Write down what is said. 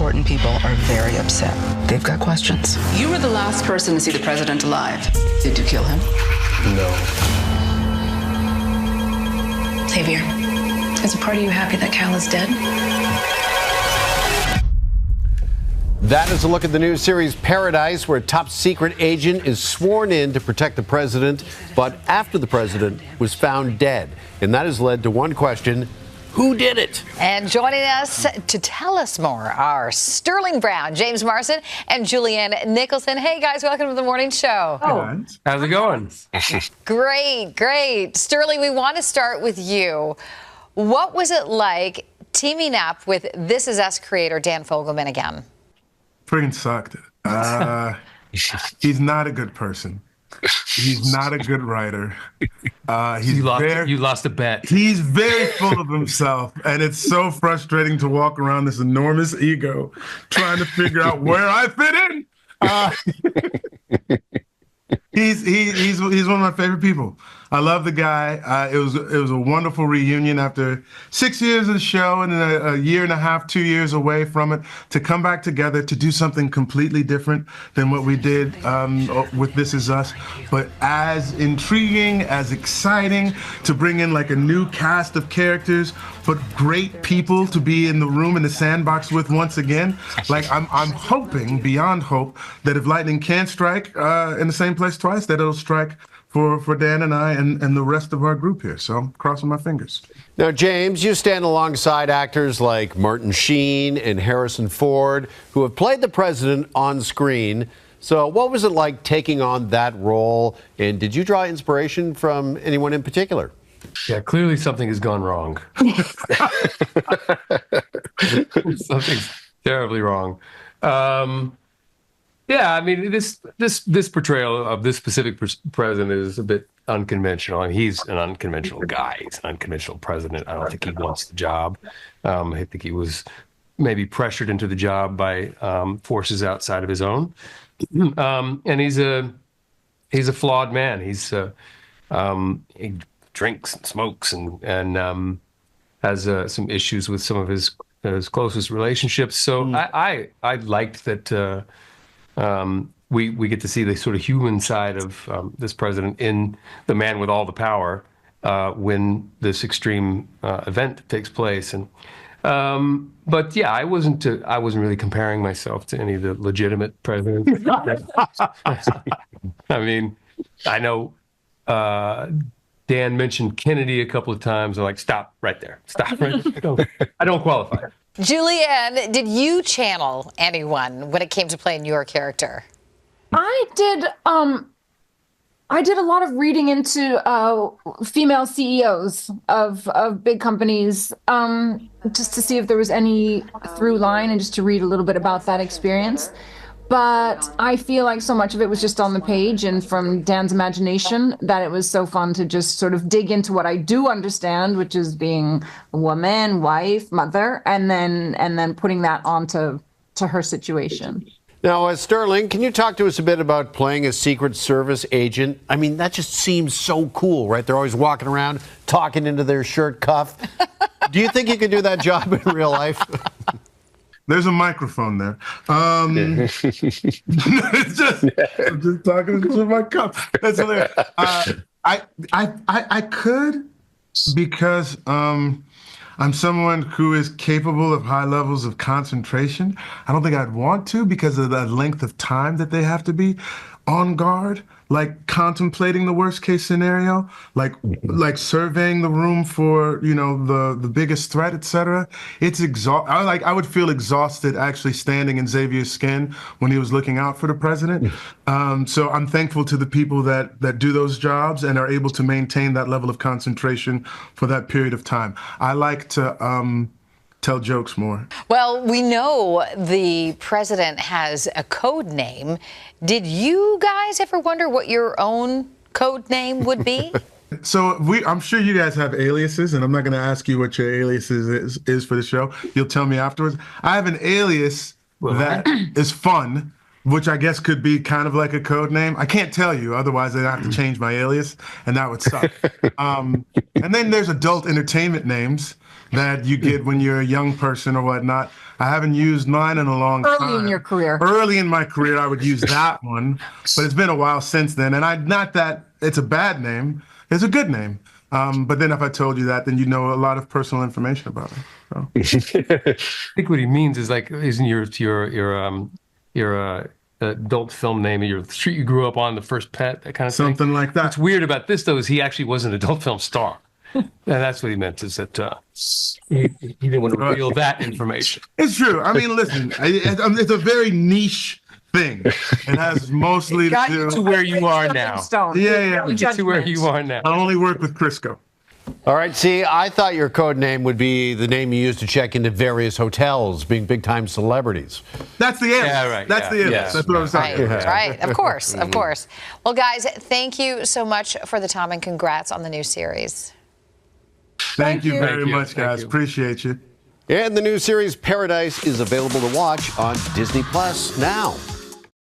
important people are very upset. They've got questions. You were the last person to see the president alive. Did you kill him? No. Xavier, is a part of you happy that Cal is dead? That is a look at the new series Paradise, where a top secret agent is sworn in to protect the president, but after the president was found dead. And that has led to one question: who did it? And joining us to tell us more are Sterling Brown, James Marsden, and Julianne Nicholson. Hey, guys, welcome to the morning show. Oh, how's it going? Great, great. Sterling, we want to start with you. What was it like teaming up with This Is Us creator Dan Fogelman again? Friggin' sucked. He's not a good person. He's not a good writer. You lost a bet. He's very full of himself, and it's so frustrating to walk around this enormous ego trying to figure out where I fit in. He's one of my favorite people. I love the guy. It was a wonderful reunion after 6 years of the show and then a year and a half, 2 years away from it, to come back together to do something completely different than what we did with This Is Us, but as intriguing, as exciting, to bring in like a new cast of characters, but great people to be in the room, in the sandbox with once again. Like I'm hoping beyond hope that if lightning can't strike in the same place twice, that it'll strike for Dan and I and the rest of our group here. So I'm crossing my fingers. Now, James, you stand alongside actors like Martin Sheen and Harrison Ford, who have played the president on screen. So what was it like taking on that role? And did you draw inspiration from anyone in particular? Yeah, clearly something has gone wrong. Something's terribly wrong. Yeah, I mean, this portrayal of this specific president is a bit unconventional. I mean, he's an unconventional guy. He's an unconventional president. I don't think he wants the job. I think he was maybe pressured into the job by forces outside of his own. And he's a flawed man. He drinks and smokes and has some issues with some of his closest relationships. So I liked that. We get to see the sort of human side of this president in the man with all the power when this extreme event takes place. And but yeah, I wasn't really comparing myself to any of the legitimate presidents. I mean, I know Dan mentioned Kennedy a couple of times. I'm like, stop right there. Stop right there. I don't qualify. Julianne, did you channel anyone when it came to playing your character? I did a lot of reading into female CEOs of big companies, just to see if there was any through line and just to read a little bit about that experience. But I feel like so much of it was just on the page and from Dan's imagination that it was so fun to just sort of dig into what I do understand, which is being a woman, wife, mother, and then putting that onto her situation. Now, Sterling, can you talk to us a bit about playing a Secret Service agent? I mean, that just seems so cool, right? They're always walking around talking into their shirt cuff. Do you think you could do that job in real life? There's a microphone there. I'm just talking to my cup. That's hilarious. I could, because I'm someone who is capable of high levels of concentration. I don't think I'd want to because of the length of time that they have to be on guard, like contemplating the worst case scenario, like surveying the room for, the biggest threat, etc. It's I would feel exhausted actually standing in Xavier's skin when he was looking out for the president. So I'm thankful to the people that do those jobs and are able to maintain that level of concentration for that period of time. I like to tell jokes more. Well, we know the president has a code name. Did you guys ever wonder what your own code name would be? So I'm sure you guys have aliases, and I'm not going to ask you what your aliases is for the show. You'll tell me afterwards. I have an alias that is fun, which I guess could be kind of like a code name. I can't tell you, otherwise I'd have to change my alias, and that would suck. And then there's adult entertainment names. that you get when you're a young person or whatnot. I haven't used mine in a long time. Early in your career. Early in my career, I would use that one, but it's been a while since then. And not that it's a bad name, it's a good name. But then if I told you that, then you know a lot of personal information about it. So. I think what he means is like, isn't your adult film name and your street you grew up on, the first pet, that kind of thing? Something like that. What's weird about this, though, is he actually was an adult film star. And that's what he meant, is that he didn't want to reveal that information. It's true. I mean, listen, it's a very niche thing. It has mostly Got you to where you are now. Yeah. Get to where you are now. I only work with Crisco. All right, see, I thought your code name would be the name you use to check into various hotels, being big-time celebrities. That's the answer. Yeah, right. That's the answer. Yeah. That's what I'm saying. Right. Of course. Of course. Well, guys, thank you so much for the time and congrats on the new series. Thank you very much, guys. Appreciate you. And the new series Paradise is available to watch on Disney Plus now.